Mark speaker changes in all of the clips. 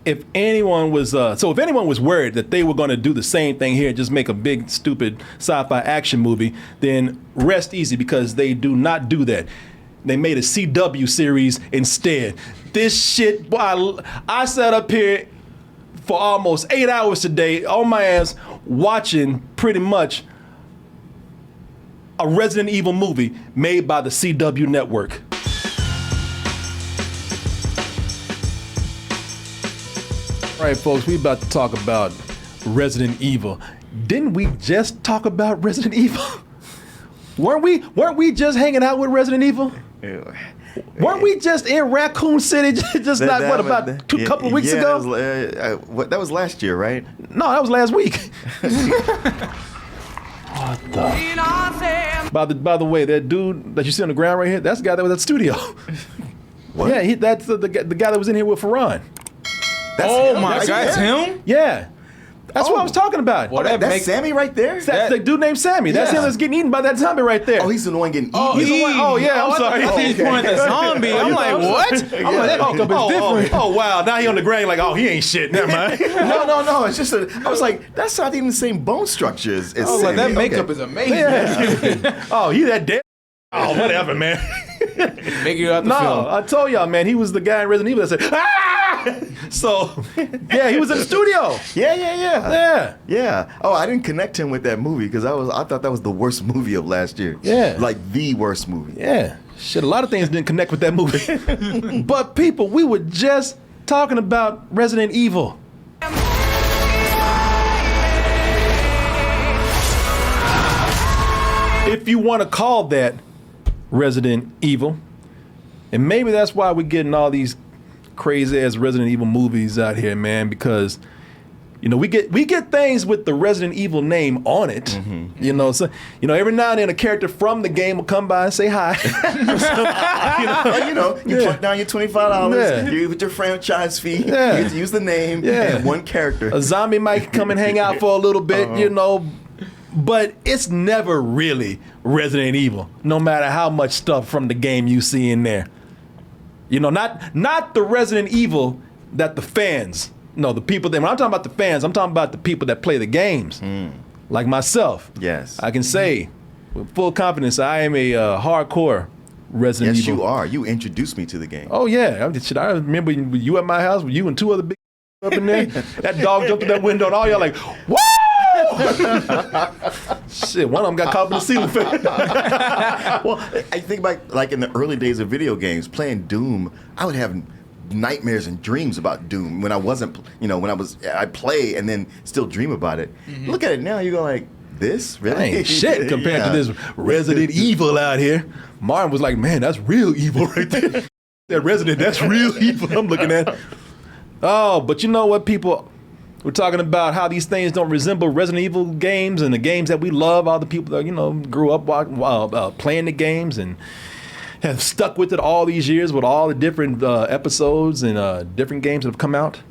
Speaker 1: if anyone was if anyone was worried that they were going to do the same thing here, just make a big stupid sci-fi action movie, then rest easy, because they do not do that. They made a CW series instead. This shit, boy, I sat up here for almost 8 hours today on my ass watching pretty much a Resident Evil movie made by the CW network. All right, folks, we about to talk about Resident Evil. Didn't we just talk about Resident Evil? Weren't we just hanging out with Resident Evil? Weren't we just in Raccoon City just a couple of weeks ago?
Speaker 2: That was last year, right?
Speaker 1: No, that was last week. What the? By the way, that dude that you see on the ground right here, that's the guy that was at the studio.
Speaker 2: What?
Speaker 1: Yeah, that's the guy that was in here with Farron.
Speaker 3: That's him?
Speaker 1: Yeah. That's what I was talking about.
Speaker 2: Well, that's Sammy right there?
Speaker 1: That's the dude named Sammy. That's him that's getting eaten by that zombie right there.
Speaker 2: Oh, he's the one getting eaten.
Speaker 1: He's the one. Oh, yeah, I'm sorry.
Speaker 3: He's pointing at the zombie. I'm like, what? I'm like, that makeup is different.
Speaker 1: Oh, wow. Now he on the ground like, oh, he ain't shit. Never mind.
Speaker 2: No. It's just I was like, that's not even the same bone structure as Sammy.
Speaker 3: Like, that makeup is amazing.
Speaker 1: Yeah. Oh, he that dead. Oh, whatever, man.
Speaker 3: Make it out the film.
Speaker 1: I told y'all, man, he was the guy in Resident Evil that said, ah! So, yeah, he was in the studio.
Speaker 2: Yeah. Oh, I didn't connect him with that movie because I thought that was the worst movie of last year.
Speaker 1: Yeah.
Speaker 2: Like the worst movie.
Speaker 1: Yeah. Shit, a lot of things didn't connect with that movie. But people, we were just talking about Resident Evil. If you want to call that Resident Evil, and maybe that's why we're getting all these crazy ass Resident Evil movies out here, man, because we get things with the Resident Evil name on it. Mm-hmm. So every now and then a character from the game will come by and say hi.
Speaker 2: You put down your $25, you with your franchise fee, you get to use the name and one character.
Speaker 1: A zombie might come and hang out for a little bit, but it's never really Resident Evil, no matter how much stuff from the game you see in there. Not the Resident Evil that the fans, the people that, when I'm talking about the fans, I'm talking about the people that play the games, like myself.
Speaker 2: Yes.
Speaker 1: I can say with full confidence I am a hardcore Resident Evil.
Speaker 2: Yes, you are. You introduced me to the game.
Speaker 1: Oh, yeah. I remember you at my house with you and two other big up in there. That dog jumped in that window and all y'all like, whoa! Shit, one of them got caught up in the ceiling fan.
Speaker 2: Well, I think about like in the early days of video games, playing Doom, I would have nightmares and dreams about Doom when I wasn't, I play and then still dream about it. Mm-hmm. Look at it now, you go like, this? Really?
Speaker 1: Ain't shit compared to this Resident Evil out here. Martin was like, man, that's real evil right there. That Resident, that's real evil I'm looking at. Oh, but you know what, people? We're talking about how these things don't resemble Resident Evil games and the games that we love. All the people that, grew up playing the games and have stuck with it all these years with all the different episodes and different games that have come out.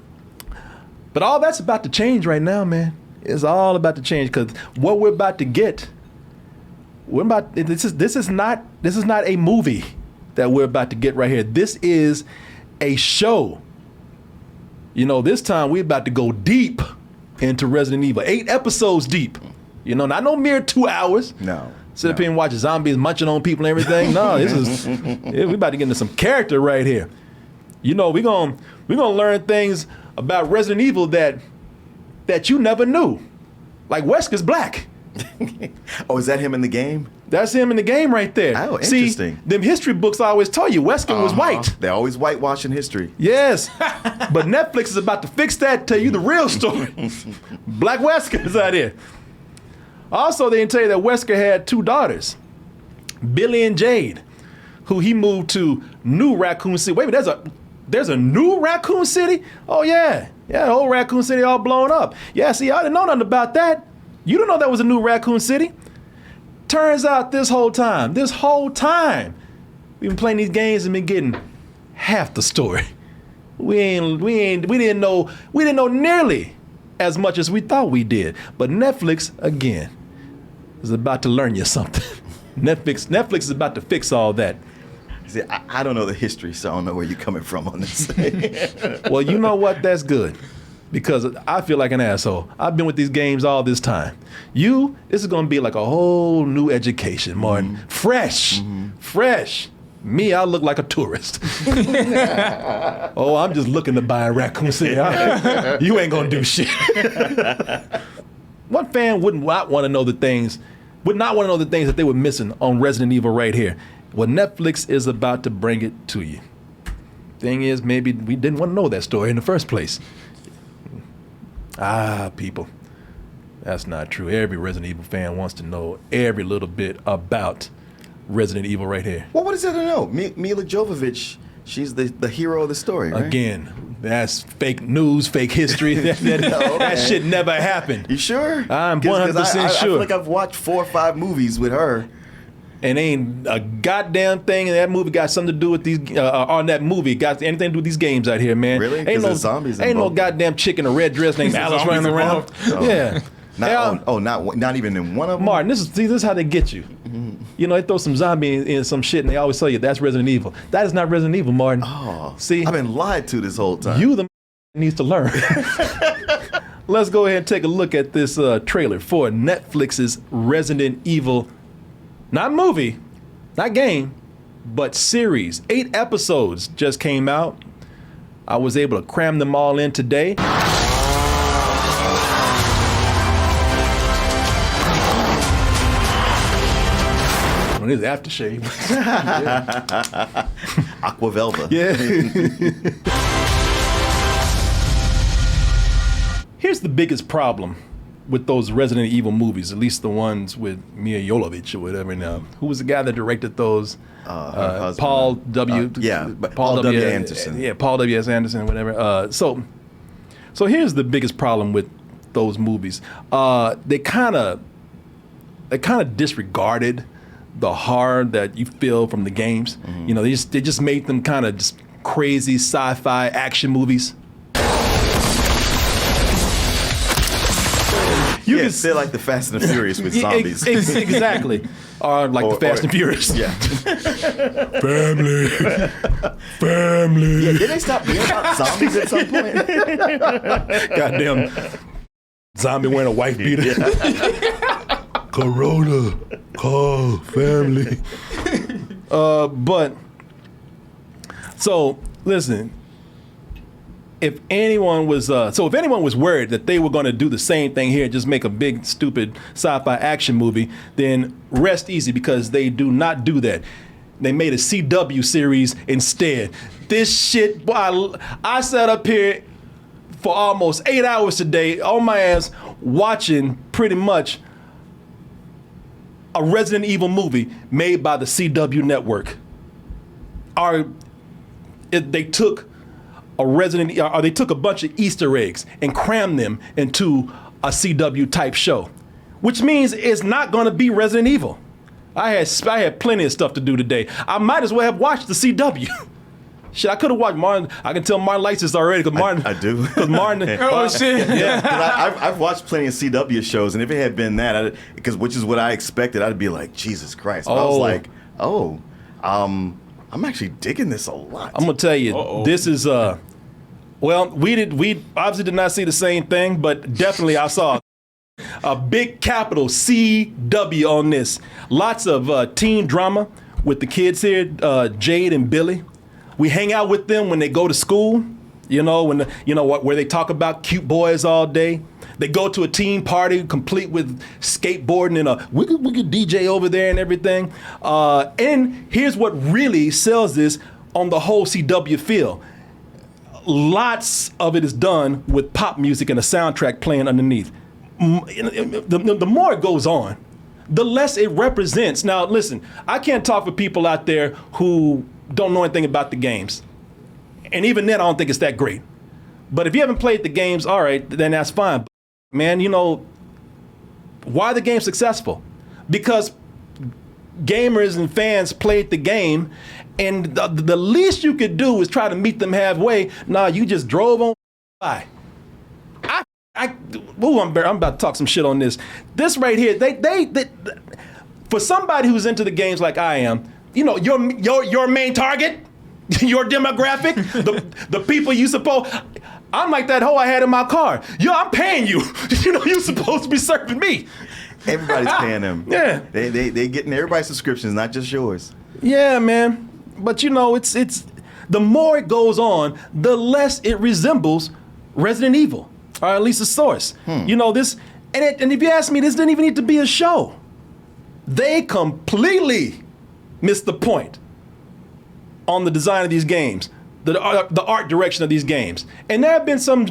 Speaker 1: But all that's about to change right now, man. It's all about to change because what we're about to get, this is not a movie that we're about to get right here. This is a show. This time we're about to go deep into Resident Evil. 8 episodes deep. Not no mere 2 hours.
Speaker 2: No.
Speaker 1: Sit up here and watch zombies munching on people and everything. No, we about to get into some character right here. We're gonna learn things about Resident Evil that you never knew. Like Wesker's black.
Speaker 2: Oh, is that him in the game?
Speaker 1: That's him in the game right there.
Speaker 2: Oh, interesting.
Speaker 1: See, them history books always tell you Wesker was white.
Speaker 2: They're always whitewashing history.
Speaker 1: Yes. But Netflix is about to fix that, tell you the real story. Black Wesker is out here. Also, they can tell you that Wesker had 2 daughters, Billy and Jade, who he moved to New Raccoon City. Wait a minute, there's a new Raccoon City? Oh, yeah. Yeah, the whole Raccoon City all blown up. Yeah, see, I didn't know nothing about that. You didn't know that was a new Raccoon City? Turns out this whole time, we've been playing these games and been getting half the story. We didn't know nearly as much as we thought we did. But Netflix, again, is about to learn you something. Netflix is about to fix all that.
Speaker 2: See, I don't know the history, so I don't know where you're coming from on this.
Speaker 1: Well, you know what? That's good. Because I feel like an asshole. I've been with these games all this time. This is going to be like a whole new education, Martin. Fresh. Me, I look like a tourist. Oh, I'm just looking to buy a raccoon city. You ain't going to do shit. What fan would not want to know the things that they were missing on Resident Evil right here? Well, Netflix is about to bring it to you. Thing is, maybe we didn't want to know that story in the first place. People. That's not true. Every Resident Evil fan wants to know every little bit about Resident Evil right here.
Speaker 2: Well, what is there to know? Mila Jovovich, she's the hero of the story, right?
Speaker 1: Again, that's fake news, fake history. That shit never happened.
Speaker 2: You sure?
Speaker 1: I'm 100% sure.
Speaker 2: I feel like I've watched 4 or 5 movies with her.
Speaker 1: And ain't a goddamn thing in that movie got something to do with these, on that movie, got anything to do with these games out here, man.
Speaker 2: Really?
Speaker 1: Ain't no
Speaker 2: zombies
Speaker 1: Ain't no
Speaker 2: involved.
Speaker 1: goddamn chick in a red dress named Alice running around.
Speaker 2: Oh.
Speaker 1: Yeah.
Speaker 2: Not even in one of them?
Speaker 1: Martin, this is how they get you. You know, they throw some zombie in some shit and they always tell you that's Resident Evil. That is not Resident Evil, Martin.
Speaker 2: Oh,
Speaker 1: see,
Speaker 2: I've been lied to this whole time.
Speaker 1: You the needs to learn. Let's go ahead and take a look at this trailer for Netflix's Resident Evil, not movie, not game, but series. 8 episodes just came out. I was able to cram them all in today. On his aftershave.
Speaker 2: Aquavelva.
Speaker 1: Yeah. Here's the biggest problem with those Resident Evil movies, at least the ones with Mia Jovovich or whatever now. Who was the guy that directed those? Paul W.
Speaker 2: Paul W. Anderson.
Speaker 1: Yeah, Paul W. S. Anderson, whatever. So here's the biggest problem with those movies. They kind of disregarded the horror that you feel from the games. Mm-hmm. You know, they just made them kind of just crazy sci-fi action movies.
Speaker 2: They're like the Fast and the Furious with zombies.
Speaker 1: Exactly. Or like the Fast and Furious.
Speaker 2: Yeah.
Speaker 1: Family.
Speaker 2: Yeah, did they stop being about zombies at some point?
Speaker 1: Goddamn zombie wearing a wife beater. Yeah. Corona, call family. So listen, if anyone was worried that they were going to do the same thing here, just make a big stupid sci-fi action movie, then rest easy, because they do not do that. They made a CW series instead. This shit, boy, I sat up here for almost 8 hours today on my ass watching pretty much a Resident Evil movie made by the CW network. They took a bunch of Easter eggs and crammed them into a CW type show, which means it's not going to be Resident Evil. I had plenty of stuff to do today. I might as well have watched the CW. Shit, I could have watched Martin. I can tell Martin likes this already, because Martin.
Speaker 2: I do.
Speaker 1: Because Martin.
Speaker 3: Oh shit!
Speaker 2: Yeah, I've watched plenty of CW shows, and if it had been that, which is what I expected, I'd be like, Jesus Christ. But I was like, I'm actually digging this a lot.
Speaker 1: I'm gonna tell you, this is well, we obviously did not see the same thing, but definitely I saw a big capital CW on this. Lots of teen drama with the kids here, Jade and Billy. We hang out with them when they go to school, where they talk about cute boys all day. They go to a teen party complete with skateboarding and we could DJ over there and everything. And here's what really sells this on the whole CW feel. Lots of it is done with pop music and a soundtrack playing underneath. The more it goes on, the less it represents. Now, listen, I can't talk for people out there who don't know anything about the games. And even then, I don't think it's that great. But if you haven't played the games, all right, then that's fine. Man, why are the games successful? Because gamers and fans played the game, and the least you could do is try to meet them halfway. Nah, you just drove on by. I'm about to talk some shit on this. This right here, they for somebody who's into the games like I am, your main target, your demographic, the people you supposed. I'm like that hoe I had in my car. I'm paying you. You're supposed to be serving me.
Speaker 2: Everybody's paying them.
Speaker 1: Yeah.
Speaker 2: They getting everybody's subscriptions, not just yours.
Speaker 1: Yeah, man. But it's the more it goes on, the less it resembles Resident Evil, or at least the source. This, and if you ask me, this didn't even need to be a show. They completely missed the point on the design of these games, the art direction of these games. And there have been some of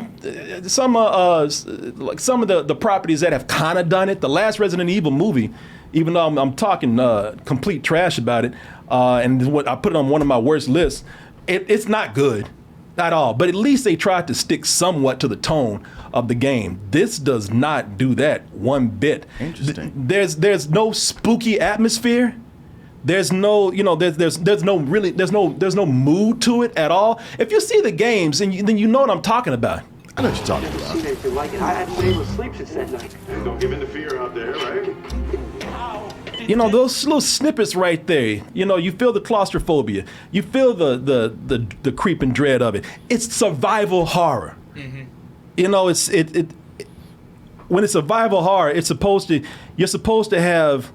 Speaker 1: the properties that have kind of done it. The last Resident Evil movie, even though I'm talking complete trash about it, and I put it on one of my worst lists, it's not good at all. But at least they tried to stick somewhat to the tone of the game. This does not do that one bit.
Speaker 2: Interesting.
Speaker 1: There's no spooky atmosphere. There's no, there's no mood to it at all. If you see the games, then you know what I'm talking about.
Speaker 2: I know what you're talking about.
Speaker 4: Anything like it. I hadn't been able to sleep since that night.
Speaker 5: And don't give in to fear out there, right?
Speaker 1: Those little snippets right there. You feel the claustrophobia. You feel the creep and dread of it. It's survival horror. Mm-hmm. When it's survival horror, you're supposed to have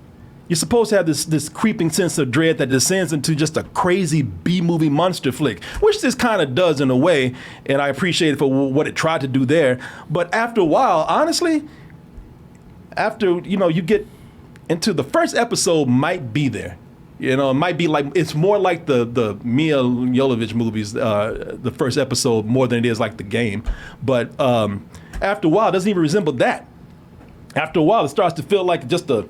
Speaker 1: this creeping sense of dread that descends into just a crazy B-movie monster flick, which this kind of does in a way, and I appreciate it for what it tried to do there. But after a while, honestly, you get into the first episode might be there. It might be like, it's more like the Mia Jovovich movies, the first episode, more than it is like the game. But after a while, it doesn't even resemble that. After a while, it starts to feel like just a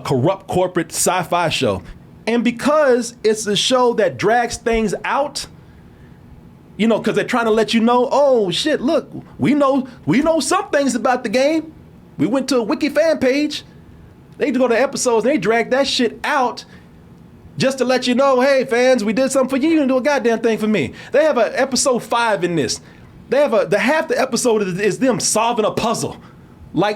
Speaker 1: corrupt corporate sci-fi show. And because it's a show that drags things out, because they're trying to let you know, oh shit, look, we know some things about the game. We went to a wiki fan page. They go to episodes and they drag that shit out just to let you know, hey fans, we did something for you. You didn't do a goddamn thing for me. They have an episode 5 in this. They have half the episode is them solving a puzzle. Why?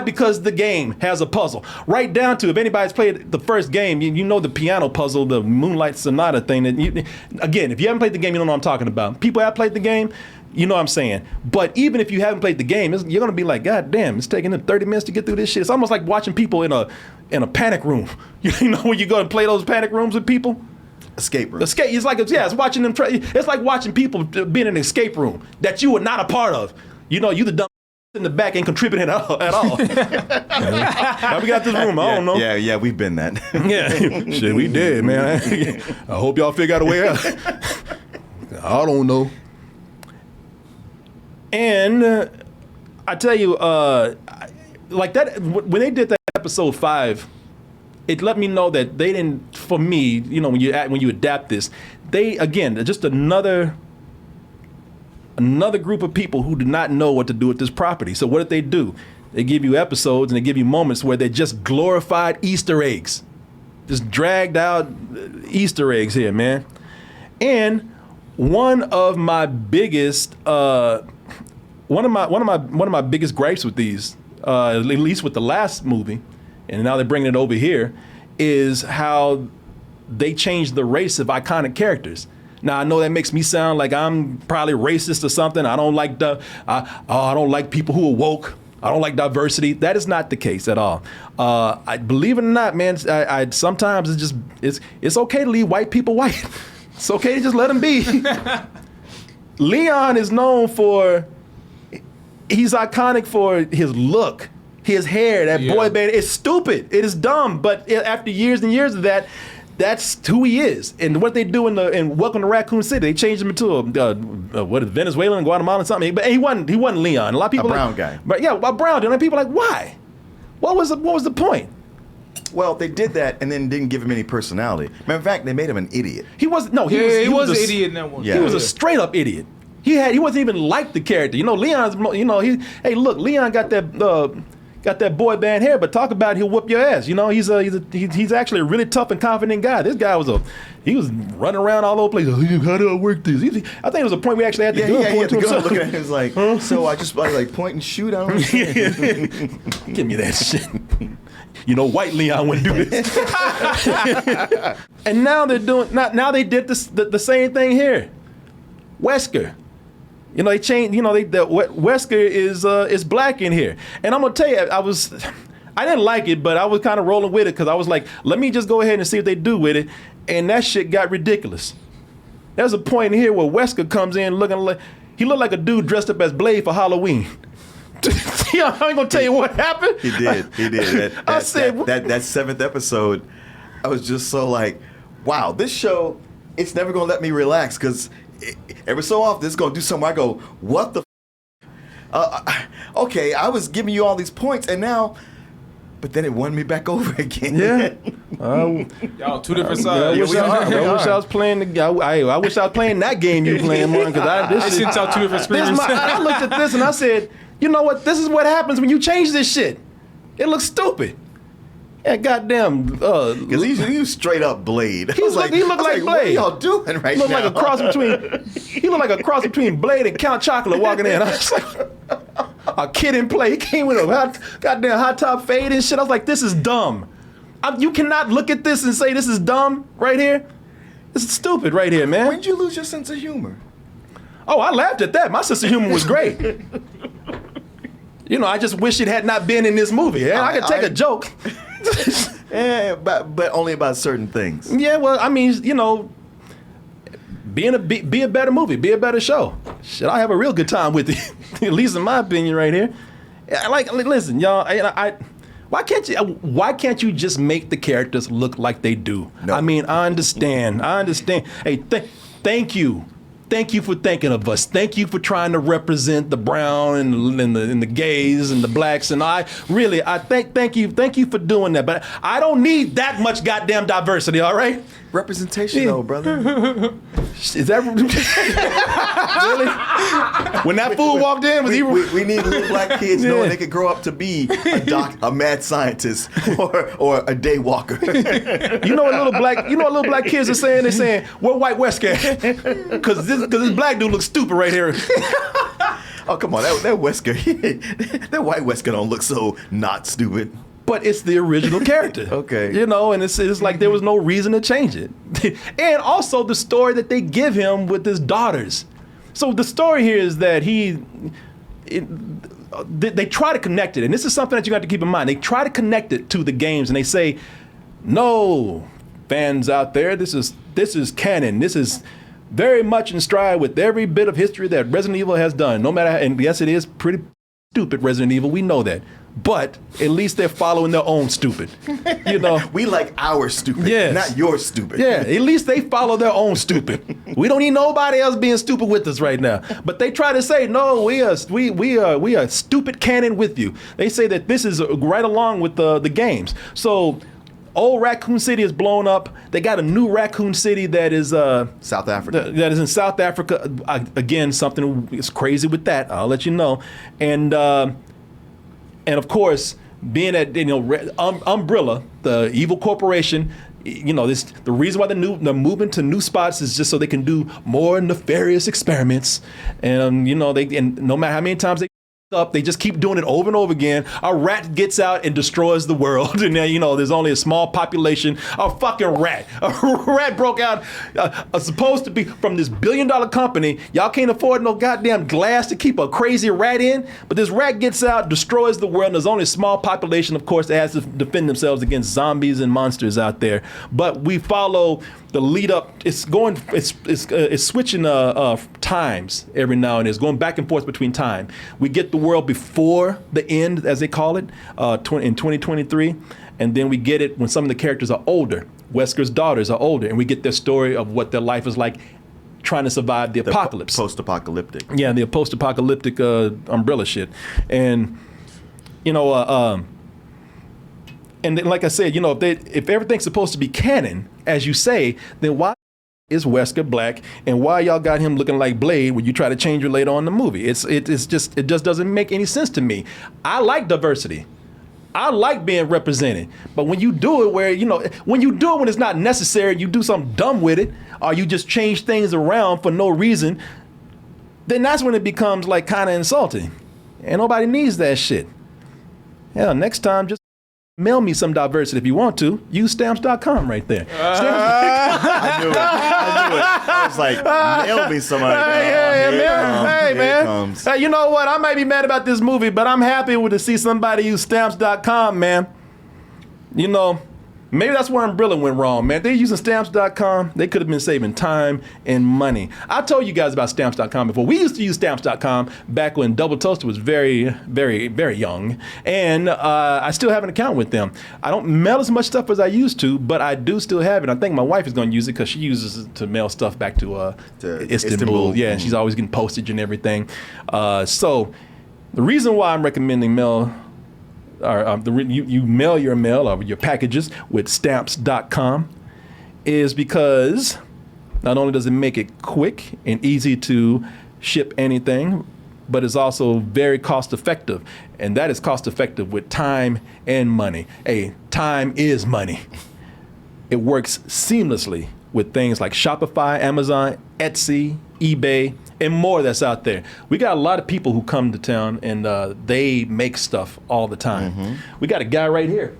Speaker 1: Because the game has a puzzle. Right down to, if anybody's played the first game, you know the piano puzzle, the Moonlight Sonata thing. Again, if you haven't played the game, you don't know what I'm talking about. People have played the game, you know what I'm saying. But even if you haven't played the game, you're going to be like, God damn, it's taking them 30 minutes to get through this shit. It's almost like watching people in a panic room. When you go and play those panic rooms with people?
Speaker 2: Escape room.
Speaker 1: It's like, it's watching them. It's like watching people be in an escape room that you were not a part of. You the dumb in the back ain't contributing at all. How we got this room? I don't know.
Speaker 2: Yeah, we've been that.
Speaker 1: Yeah, shit, we did, man. I hope y'all figure out a way out. I don't know. And I tell you, like that, when they did that episode 5, it let me know that they didn't. For me, when you adapt this, just another group of people who do not know what to do with this property. So what did they do? They give you episodes and they give you moments where they just glorified Easter eggs, just dragged out Easter eggs here, man. And one of my biggest gripes with these, at least with the last movie, and now they're bringing it over here, is how they changed the race of iconic characters. Now I know that makes me sound like I'm probably racist or something. I don't like I don't like people who are woke. I don't like diversity. That is not the case at all. I believe it or not, man. I sometimes it's okay to leave white people white. It's okay to just let them be. Leon is known for, he's iconic for his look, his hair, that boy band. It's stupid. It is dumb. But after years and years of that, that's who he is. And what they do in Welcome to Raccoon City, they changed him into a Venezuelan, Guatemalan, something. But he wasn't Leon. A lot of people,
Speaker 2: a brown guy.
Speaker 1: But yeah, a brown dude. And people are like, why? What was the point?
Speaker 2: Well, they did that and then didn't give him any personality. Matter of fact, they made him an idiot.
Speaker 3: He was an idiot in that one.
Speaker 2: Yeah.
Speaker 1: He was a straight up idiot. He wasn't even like the character. Leon's. Hey, look, Leon got that boy band hair, but talk about he'll whoop your ass. He's actually a really tough and confident guy. This guy was running around all over the place. How do I work this? I think it was a point we actually had to go.
Speaker 2: He had to go looking at him. He was like, so I just like point and shoot. I don't understand.
Speaker 1: Give me that shit. You know, white Leon wouldn't do this. And now they're doing. Now they did the same thing here. Wesker. You know, they changed. You know, Wesker is black in here, and I'm gonna tell you, I didn't like it, but I was kind of rolling with it because I was like, let me just go ahead and see what they do with it, and that shit got ridiculous. There's a point here where Wesker comes in looking like he looked like a dude dressed up as Blade for Halloween. I ain't gonna tell you what happened.
Speaker 2: He did.
Speaker 1: I said
Speaker 2: that 7th episode, I was just so like, wow, this show, it's never gonna let me relax because every so often it's gonna do something. I go, what the? Okay, I was giving you all these points, and now, but then it won me back over again.
Speaker 1: Yeah.
Speaker 3: Y'all two different
Speaker 1: I
Speaker 3: sides.
Speaker 1: wish I was playing I wish I was playing that game you playing, Martin, because
Speaker 3: They sent out two different screamers.
Speaker 1: I looked at this and I said, you know what? This is what happens when you change this shit. It looks stupid. Yeah, goddamn.
Speaker 2: Because he's straight up Blade.
Speaker 1: He looked like Blade.
Speaker 2: What are y'all doing right now?
Speaker 1: Like a cross between. He looked like a cross between Blade and Count Chocula walking in. I was like, a kid in play. He came with a goddamn hot top fade and shit. I was like, this is dumb. You cannot look at this and say this is dumb right here. This is stupid right here, man.
Speaker 2: When did you lose your sense of humor?
Speaker 1: Oh, I laughed at that. My sense of humor was great. You know, I just wish it had not been in this movie. Yeah, I could take a joke.
Speaker 2: Yeah, but only about certain things.
Speaker 1: Yeah, well, I mean, you know, be a better movie, be a better show. Shit, I have a real good time with it. At least in my opinion, right here. Like, listen, y'all. Why can't you just make the characters look like they do?
Speaker 2: No.
Speaker 1: I mean, I understand. Hey, thank you. Thank you for thinking of us. Thank you for trying to represent the brown and the gays and the blacks. And thank you for doing that. But I don't need that much goddamn diversity. All right.
Speaker 2: Representation, though, brother.
Speaker 1: Is that really? When that fool walked in, was he?
Speaker 2: We need little black kids knowing they could grow up to be a mad scientist, or a day walker.
Speaker 1: You know what little black kids are saying? They're saying, "Where white Wesker at?" Because this black dude looks stupid right here.
Speaker 2: Oh, come on, that Wesker, that white Wesker don't look so not stupid.
Speaker 1: But it's the original character.
Speaker 2: Okay.
Speaker 1: You know, and it's like there was no reason to change it. And also the story that they give him with his daughters. So the story here is that they try to connect it. And this is something that you got to keep in mind. They try to connect it to the games and they say, no, fans out there, this is canon. This is very much in stride with every bit of history that Resident Evil has done. No matter, and yes, it is pretty stupid, Resident Evil, we know that. But at least they're following their own stupid. You know,
Speaker 2: we like our stupid, not your stupid.
Speaker 1: Yeah, at least they follow their own stupid. We don't need nobody else being stupid with us right now. But they try to say, no, we are stupid canon with you. They say that this is right along with the games. So old Raccoon City is blown up. They got a new Raccoon City that is
Speaker 2: South Africa.
Speaker 1: That is in South Africa. Again, something is crazy with that. I'll let you know. And of course, being at Umbrella, the evil corporation, you know, the reason why they're moving to new spots is just so they can do more nefarious experiments. And you know, and no matter how many times they up, they just keep doing it over and over again. A rat gets out and destroys the world, and then, you know, there's only a small population. A fucking rat. A rat broke out, supposed to be from this billion-dollar company. Y'all can't afford no goddamn glass to keep a crazy rat in, but this rat gets out, destroys the world, and there's only a small population, of course, that has to defend themselves against zombies and monsters out there. But we follow the lead up. It's switching times every now and then. It's going back and forth between time. We get the world before the end, as they call it, in 2023, and then we get it when some of the characters are older. Wesker's daughters are older, and we get their story of what their life is like trying to survive the apocalypse.
Speaker 2: Post-apocalyptic.
Speaker 1: Yeah, the post-apocalyptic Umbrella shit. And, you know, and then, like I said, you know, if everything's supposed to be canon, as you say, then why is Wesker black, and why y'all got him looking like Blade when you try to change it later on in the movie? It just doesn't make any sense to me. I like diversity. I like being represented. But when you do it when it's not necessary, you do something dumb with it, or you just change things around for no reason, then that's when it becomes like kind of insulting. And nobody needs that shit. Yeah, next time just Mail me some diversity if you want to. Use stamps.com right there.
Speaker 2: I knew it. I was like, mail me somebody.
Speaker 1: Hey, man. Hey, you know what? I might be mad about this movie, but I'm happy to see somebody use stamps.com, man. You know, maybe that's where Umbrella went wrong, man. They're using stamps.com. They could have been saving time and money. I told you guys about stamps.com before. We used to use stamps.com back when Double Toaster was very, very, very young. And I still have an account with them. I don't mail as much stuff as I used to, but I do still have it. I think my wife is going to use it because she uses it to mail stuff back to Istanbul. Yeah, and she's always getting postage and everything. So the reason why I'm recommending you mail your mail or your packages with stamps.com is because not only does it make it quick and easy to ship anything, but it's also very cost effective. And that is cost effective with time and money. Hey, time is money. It works seamlessly with things like Shopify, Amazon, Etsy, eBay, and more that's out there. We got a lot of people who come to town and they make stuff all the time. Mm-hmm. We got a guy right here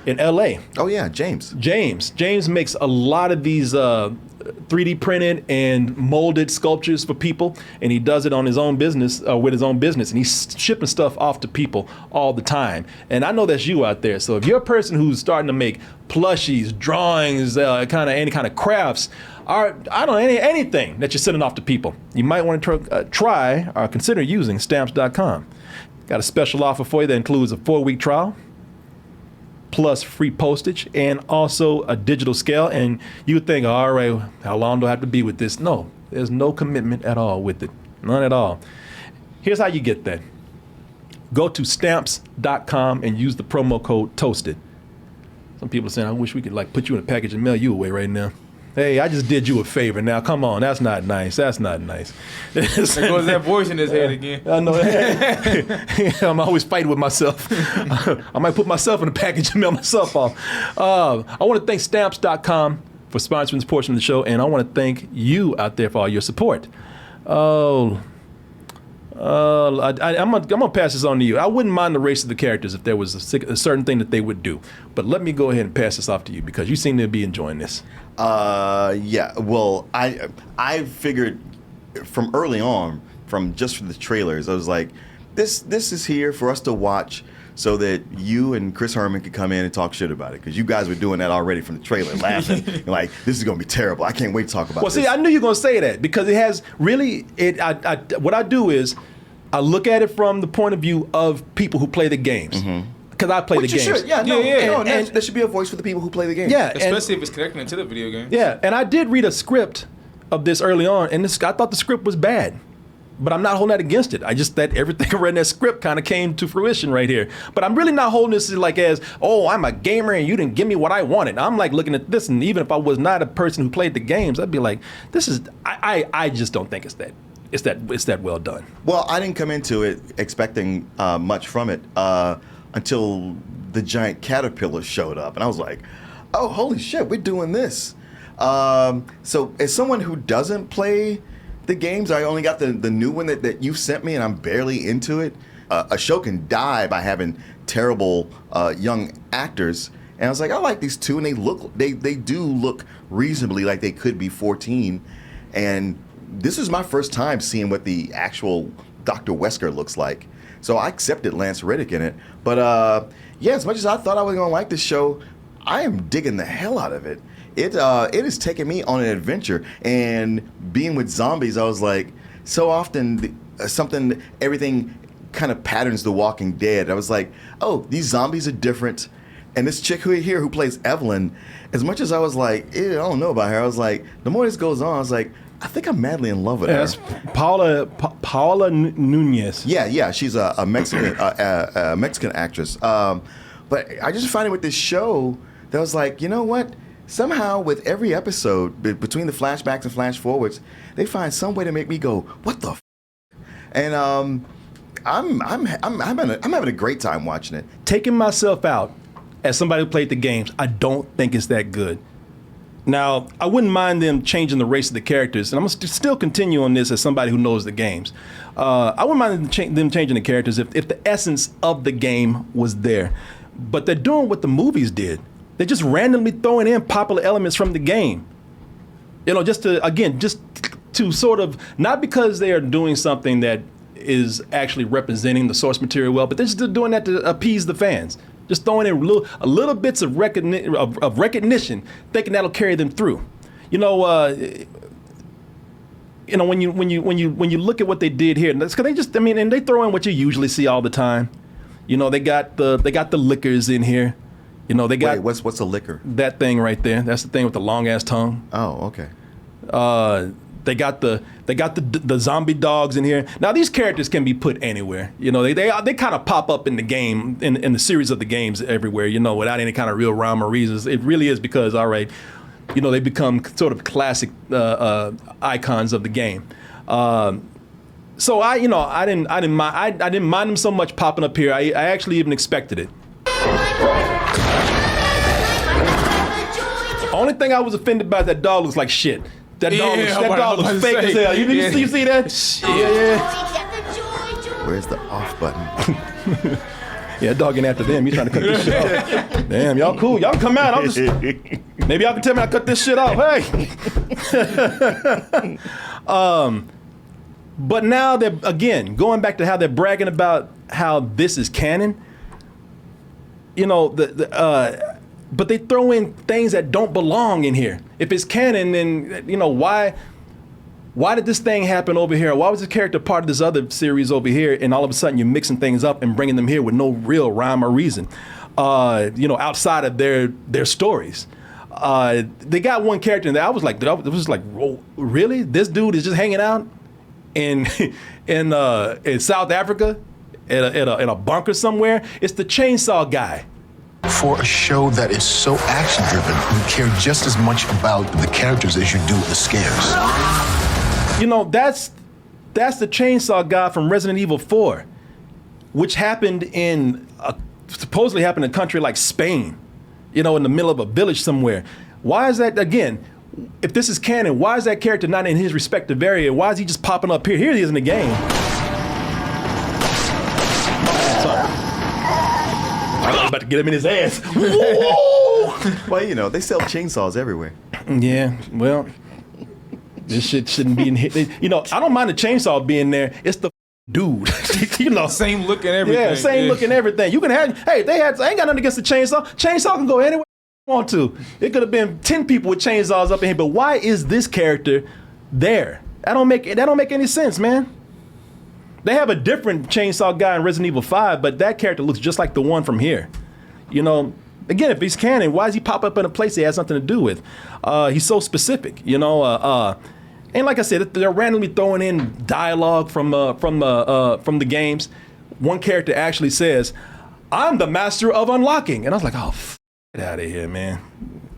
Speaker 1: in LA.
Speaker 2: Oh yeah, James.
Speaker 1: James makes a lot of these 3D printed and molded sculptures for people, and he does it on his own business, with his own business, and he's shipping stuff off to people all the time. And I know that's you out there. So if you're a person who's starting to make plushies, drawings, any kind of crafts, or I don't know, anything that you're sending off to people, you might want to try or consider using stamps.com. Got a special offer for you that includes a 4-week trial, plus free postage, and also a digital scale. And you would think, all right, how long do I have to be with this? No, there's no commitment at all with it. None at all. Here's how you get that. Go to stamps.com and use the promo code TOASTED. Some people are saying, I wish we could put you in a package and mail you away right now. Hey, I just did you a favor. Now, come on. That's not nice. That's not nice.
Speaker 3: There goes that voice in his head again.
Speaker 1: I know. I'm always fighting with myself. I might put myself in a package and mail myself off. I want to thank Stamps.com for sponsoring this portion of the show, and I want to thank you out there for all your support. I'm gonna pass this on to you. I wouldn't mind the race of the characters if there was a certain thing that they would do, but let me go ahead and pass this off to you because you seem to be enjoying this.
Speaker 2: Yeah. Well, I figured from early on, from the trailers, I was like, this is here for us to watch, so that you and Chris Herman could come in and talk shit about it, because you guys were doing that already from the trailer, laughing like, this is gonna be terrible. I can't wait to talk about this.
Speaker 1: Well, see, I knew you were gonna say that because it has really. What I do is I look at it from the point of view of people who play the games. Mm-hmm. Because I play the games.
Speaker 2: Should. Yeah, there should be a voice for the people who play the games.
Speaker 1: Yeah,
Speaker 3: especially if it's connecting into the video game.
Speaker 1: Yeah, and I did read a script of this early on, and I thought the script was bad. But I'm not holding that against it. I just that everything I read in that script kind of came to fruition right here. But I'm really not holding this as, oh, I'm a gamer and you didn't give me what I wanted. I'm like looking at this, and even if I was not a person who played the games, I'd be like, this is. I just don't think it's that well done.
Speaker 2: Well, I didn't come into it expecting much from it until the giant caterpillar showed up, and I was like, oh, holy shit, we're doing this. So as someone who doesn't play the games, I only got the new one that you sent me, and I'm barely into it. A show can die by having terrible young actors, and I was like, I like these two, and they do look reasonably like they could be 14. And this is my first time seeing what the actual Dr. Wesker looks like, so I accepted Lance Reddick in it. But yeah, as much as I thought I was gonna like this show, I am digging the hell out of it. It has taken me on an adventure, and being with zombies, I was like, so often everything kind of patterns The Walking Dead. I was like, oh, these zombies are different, and this chick who plays Evelyn, as much as I was like, I don't know about her, I was like, the more this goes on, I was like, I think I'm madly in love with her.
Speaker 1: That's Paula Nunez.
Speaker 2: Yeah, she's a Mexican Mexican actress. But I just find it with this show that I was like, you know what? Somehow, with every episode, between the flashbacks and flash forwards, they find some way to make me go, "What the?" And I'm having a great time watching it.
Speaker 1: Taking myself out as somebody who played the games, I don't think it's that good. Now, I wouldn't mind them changing the race of the characters, and I'm gonna still continue on this as somebody who knows the games. I wouldn't mind them changing the characters if the essence of the game was there. but they're doing what the movies did. They're just randomly throwing in popular elements from the game. Just to sort of, not because they are doing something that is actually representing the source material well, but they're just doing that to appease the fans. Just throwing in little bits of recognition, thinking that'll carry them through. When you look at what they did here, because and they throw in what you usually see all the time. They got the liquors in here. They got
Speaker 2: what's a liquor?
Speaker 1: That thing right there. That's the thing with the long ass tongue.
Speaker 2: Oh, okay.
Speaker 1: They got the zombie dogs in here. Now these characters can be put anywhere. They kind of pop up in the game in the series of the games everywhere. Without any kind of real rhyme or reasons. It really is because they become sort of classic icons of the game. So I didn't mind them so much popping up here. I actually even expected it. Only thing I was offended by, that dog looks like shit. That dog looks fake as hell. You see that? Yeah.
Speaker 2: Where's the off button?
Speaker 1: Yeah, that dog getting after them. He's trying to cut this shit off. Damn, y'all cool. Y'all can come out. Maybe y'all can tell me I cut this shit off. Hey. But now they're, again, going back to how they're bragging about how this is canon. But they throw in things that don't belong in here. If it's canon, then why did this thing happen over here? Why was this character part of this other series over here? And all of a sudden you're mixing things up and bringing them here with no real rhyme or reason, outside of their stories. They got one character in there. I was like, really? This dude is just hanging out in South Africa in a bunker somewhere? It's the chainsaw guy.
Speaker 6: For a show that is so action-driven, you care just as much about the characters as you do the scares.
Speaker 1: That's the chainsaw guy from Resident Evil 4, which happened supposedly happened in a country like Spain, in the middle of a village somewhere. Why is that, again, if this is canon, why is that character not in his respective area? Why is he just popping up here? Here he is in the game. I was about to get him in his ass.
Speaker 2: Well, they sell chainsaws everywhere.
Speaker 1: Yeah, well, this shit shouldn't be in here. I don't mind the chainsaw being there. It's the dude.
Speaker 3: Same look and everything.
Speaker 1: Yeah, same look and everything. You can have, I ain't got nothing against the chainsaw. Chainsaw can go anywhere you want to. It could have been 10 people with chainsaws up in here, but why is this character there? That don't make any sense, man. They have a different chainsaw guy in Resident Evil 5, but that character looks just like the one from here. Again, if he's canon, why does he pop up in a place he has nothing to do with? He's so specific, and like I said, they're randomly throwing in dialogue from the games. One character actually says, "I'm the master of unlocking," and I was like, "Oh, get out of here, man."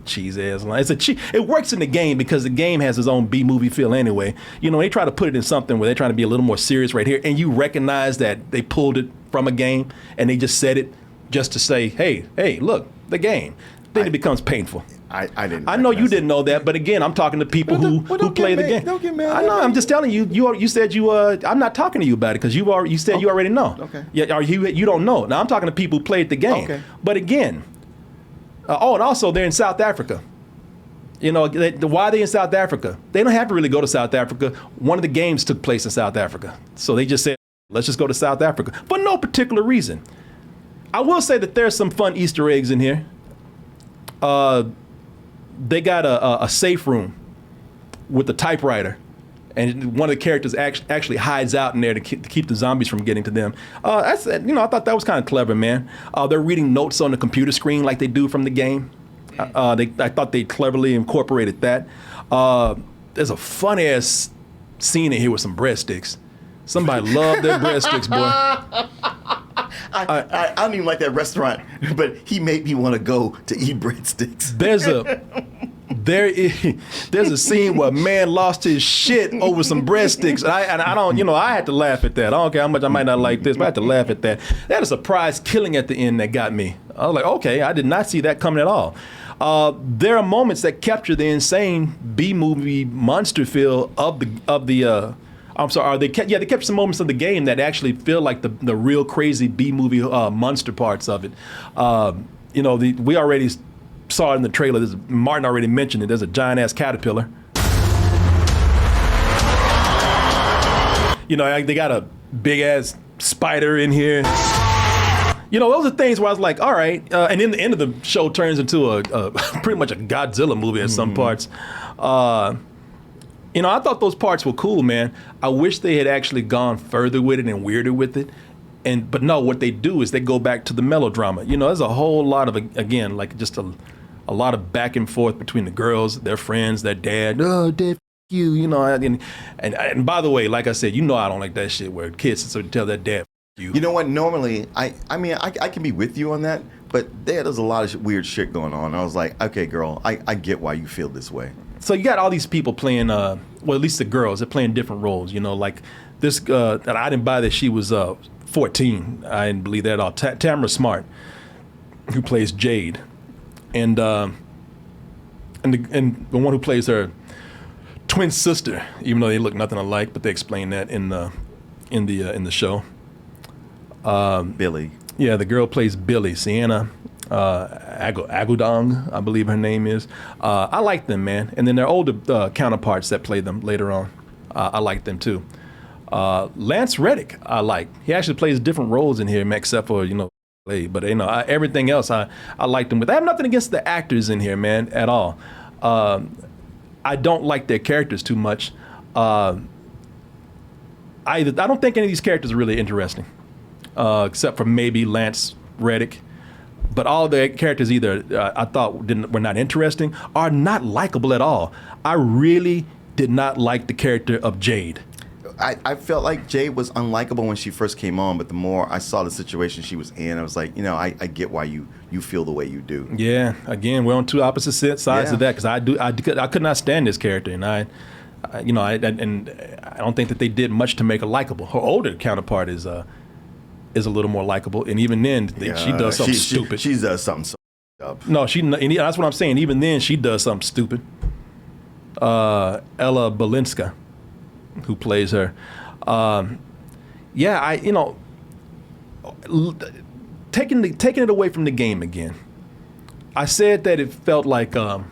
Speaker 1: Cheese ass line. It works in the game because the game has its own B-movie feel anyway. They try to put it in something where they're trying to be a little more serious right here, and you recognize that they pulled it from a game and they just said it just to say, hey, look, the game. Then it becomes painful.
Speaker 2: I didn't.
Speaker 1: I know you didn't know that, but again, I'm talking to people who play the game.
Speaker 2: Don't get mad.
Speaker 1: I know. I'm just telling you. You said you. I'm not talking to you about it because you said you already know.
Speaker 2: Okay.
Speaker 1: Yeah. Or you don't know. Now I'm talking to people who played the game.
Speaker 2: Okay.
Speaker 1: But again. And also they're in South Africa. Why are they in South Africa? They don't have to really go to South Africa. One of the games took place in South Africa. So they just said, let's just go to South Africa for no particular reason. I will say that there's some fun Easter eggs in here. They got a safe room with a typewriter. And one of the characters actually hides out in there to keep the zombies from getting to them. I thought that was kind of clever, man. They're reading notes on the computer screen like they do from the game. I thought they cleverly incorporated that. There's a fun ass scene in here with some breadsticks. Somebody loved their breadsticks, boy.
Speaker 2: I don't even like that restaurant, but he made me want to go to eat breadsticks. There's a scene where a man lost his shit over some breadsticks. And I don't, I had to laugh at that. I don't care how much I might not like this, but I had to laugh at that. They had a surprise killing at the end that got me. I was like, okay, I did not see that coming at all. There are moments that capture the insane B-movie monster feel of
Speaker 1: I'm sorry. They kept some moments of the game that actually feel like the real crazy B movie monster parts of it. We already saw it in the trailer. Martin already mentioned it. There's a giant ass caterpillar. They got a big ass spider in here. Those are things where I was like, all right. And then the end of the show turns into a pretty much a Godzilla movie at some parts. I thought those parts were cool, man. I wish they had actually gone further with it and weirder with it. But no, what they do is they go back to the melodrama. There's a whole lot of, again, like just a lot of back and forth between the girls, their friends, their dad. Oh, dad, you, and by the way, like I said, I don't like that shit where kids so tell their dad you.
Speaker 2: You know what? Normally, I can be with you on that, but there's a lot of weird shit going on. I was like, okay, girl, I get why you feel this way.
Speaker 1: So you got all these people playing, well, at least the girls, they're playing different roles. Like this, and I didn't buy that she was 14. I didn't believe that at all. Tamara Smart, who plays Jade, and the one who plays her twin sister, even though they look nothing alike, but they explain that in the show.
Speaker 2: Billy.
Speaker 1: Yeah, the girl plays Billy, Sienna Agudong, I believe her name is. I like them, man. And then their older counterparts that play them later on, I like them too. Lance Reddick, I like. He actually plays different roles in here, except for but everything else I liked him with. I have nothing against the actors in here, man, at all. I don't like their characters too much. I don't think any of these characters are really interesting, except for maybe Lance Reddick. But all the characters either I thought were not interesting or not likable at all. I really did not like the character of Jade.
Speaker 2: I felt like Jade was unlikable when she first came on, but the more I saw the situation she was in, I was like, I get why you feel the way you do.
Speaker 1: Yeah, again, we're on two opposite sides of that, because I could not stand this character, and I don't think that they did much to make her likable. Her older counterpart is a little more likable, and even then she does something stupid.
Speaker 2: She does something so up.
Speaker 1: No, that's what I'm saying. Even then, she does something stupid. Ella Balinska, who plays her. Taking it away from the game again. I said that it felt like a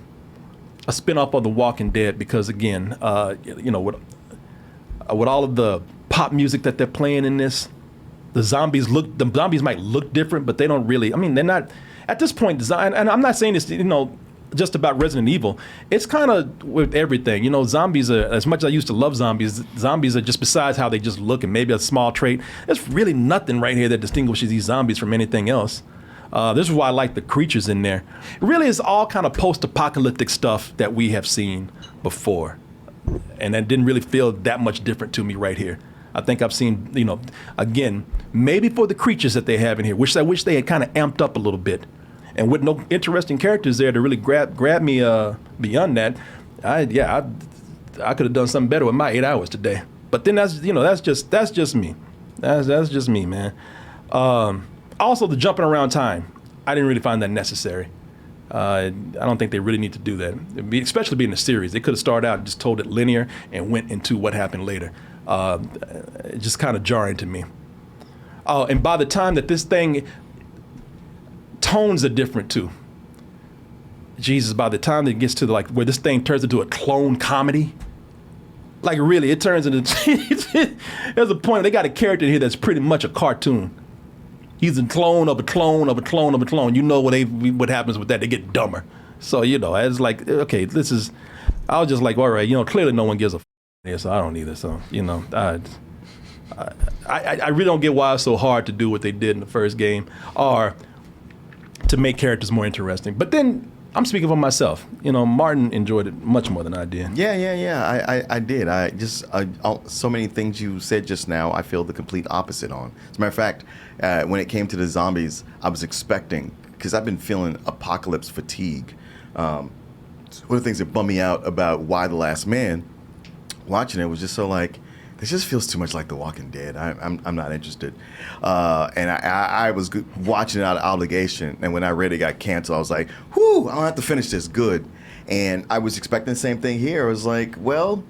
Speaker 1: spinoff of The Walking Dead because, again, with all of the pop music that they're playing in this, the zombies might look different, but they don't really. I mean, they're not at this point. And I'm not saying this, just about Resident Evil. It's kind of with everything. Zombies are, as much as I used to love zombies are just, besides how they just look and maybe a small trait, there's really nothing right here that distinguishes these zombies from anything else. This is why I like the creatures in there. It really is all kind of post-apocalyptic stuff that we have seen before. And that didn't really feel that much different to me right here. I think I've seen, again, maybe for the creatures that they have in here, which I wish they had kind of amped up a little bit. And with no interesting characters there to really grab me beyond that, I could have done something better with my 8 hours today. But then that's just me. That's just me, man. Also, the jumping around time, I didn't really find that necessary. I don't think they really need to do that, especially being a series. They could have started out and just told it linear and went into what happened later. Just kind of jarring to me. Oh, and by the time that this thing, tones are different too. Jesus, by the time it gets to where this thing turns into a clone comedy, like really, it turns into. There's a point they got a character here that's pretty much a cartoon. He's a clone of a clone of a clone of a clone. What happens with that? They get dumber. So it's like, okay, this is. I was just like, all right, clearly no one gives a f so I don't either. So I really don't get why it's so hard to do what they did in the first game, or to make characters more interesting. But then I'm speaking for myself. Martin enjoyed it much more than I did.
Speaker 2: Yeah. I did. I just so many things you said just now, I feel the complete opposite on. As a matter of fact, when it came to the zombies, I was expecting, because I've been feeling apocalypse fatigue. One of the things that bummed me out about Y: The Last Man, watching it was just so like, this just feels too much like The Walking Dead. I'm not interested. And I was watching it out of obligation. And when I read it got canceled, I was like, whew, I don't have to finish this. Good. And I was expecting the same thing here. I was like, well,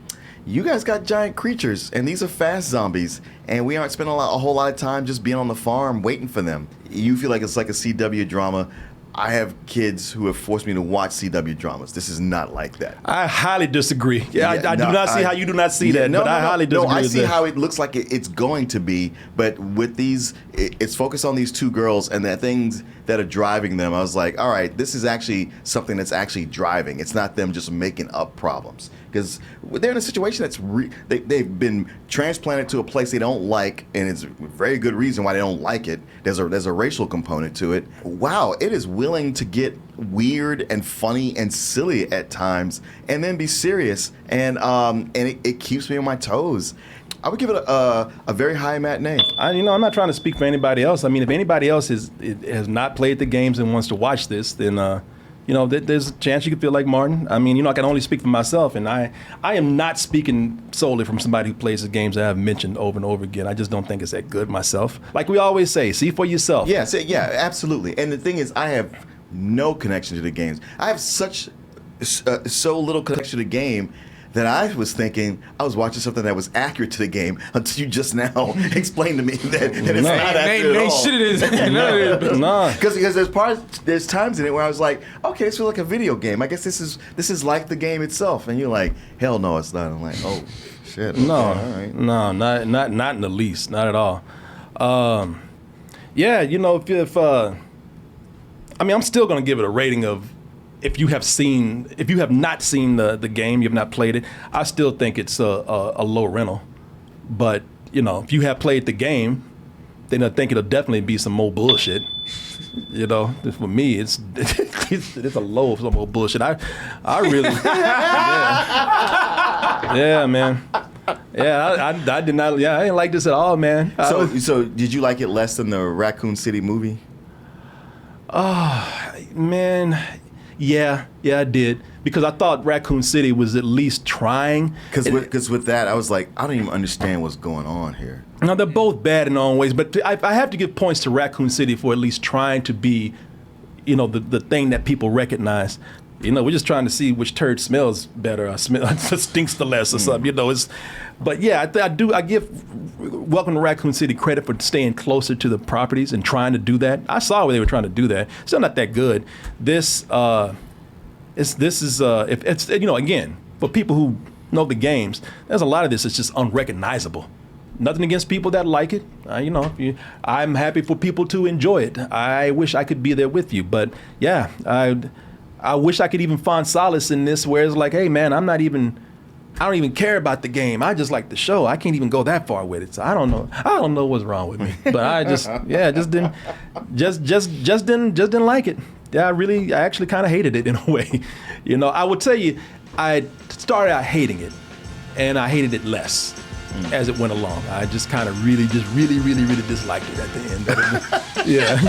Speaker 2: you guys got giant creatures, and these are fast zombies, and we aren't spending a whole lot of time just being on the farm waiting for them. You feel like it's like a CW drama. I have kids who have forced me to watch CW dramas. This is not like that.
Speaker 1: I highly disagree. I do not see how you do not see that, but I highly disagree.
Speaker 2: No, I
Speaker 1: with
Speaker 2: see
Speaker 1: that.
Speaker 2: how it looks like it's going to be, but with these, it's focused on these two girls and the things that are driving them. I was like, all right, this is actually something that's actually driving. It's not them just making up problems. Because they're in a situation that's they've been transplanted to a place they don't like, and it's a very good reason why they don't like it. There's a racial component to it. Wow, it is willing to get weird and funny and silly at times, and then be serious, and it keeps me on my toes. I would give it a very high matinee.
Speaker 1: I'm not trying to speak for anybody else. I mean, if anybody else has not played the games and wants to watch this, then there's a chance you could feel like Martin. I mean, I can only speak for myself, and I am not speaking solely from somebody who plays the games that I've mentioned over and over again. I just don't think it's that good myself. Like we always say, see for yourself.
Speaker 2: Yeah, absolutely. And the thing is, I have no connection to the games. I have so little connection to the game that I was thinking I was watching something that was accurate to the game until you just now explained to me that it's not accurate at all.
Speaker 3: Shit, it is.
Speaker 1: Nah.
Speaker 2: Because there's times in it where I was like, okay, this feels like a video game. I guess this is like the game itself. And you're like, hell no, it's not. I'm like, oh shit. Okay,
Speaker 1: No,
Speaker 2: all right.
Speaker 1: no, not in the least, not at all. If I'm still gonna give it a rating of. If you have not seen the game, you have not played it, I still think it's a low rental. But if you have played the game, then I think it'll definitely be some more bullshit. For me, it's a low of some more bullshit. I really, yeah, man. Yeah, I did not. Yeah, I didn't like this at all, man.
Speaker 2: So did you like it less than the Raccoon City movie?
Speaker 1: Man. Yeah, I did, because I thought Raccoon City was at least trying.
Speaker 2: Because with that, I was like, I don't even understand what's going on here.
Speaker 1: Now, they're both bad in their own ways, but I have to give points to Raccoon City for at least trying to be, the thing that people recognize. We're just trying to see which turd smells better or stinks the less or something. But yeah, I give Welcome to Raccoon City credit for staying closer to the properties and trying to do that. I saw where they were trying to do that. Still not that good. This is again, for people who know the games, there's a lot of this that's just unrecognizable. Nothing against people that like it. I'm happy for people to enjoy it. I wish I could be there with you, but yeah, I wish I could even find solace in this, where it's like, hey man, I don't even care about the game. I just like the show. I can't even go that far with it. So I don't know what's wrong with me. But I just didn't like it. Yeah, I actually kind of hated it in a way. I would tell you, I started out hating it, and I hated it less as it went along. I just kind of really disliked it at the end. Yeah.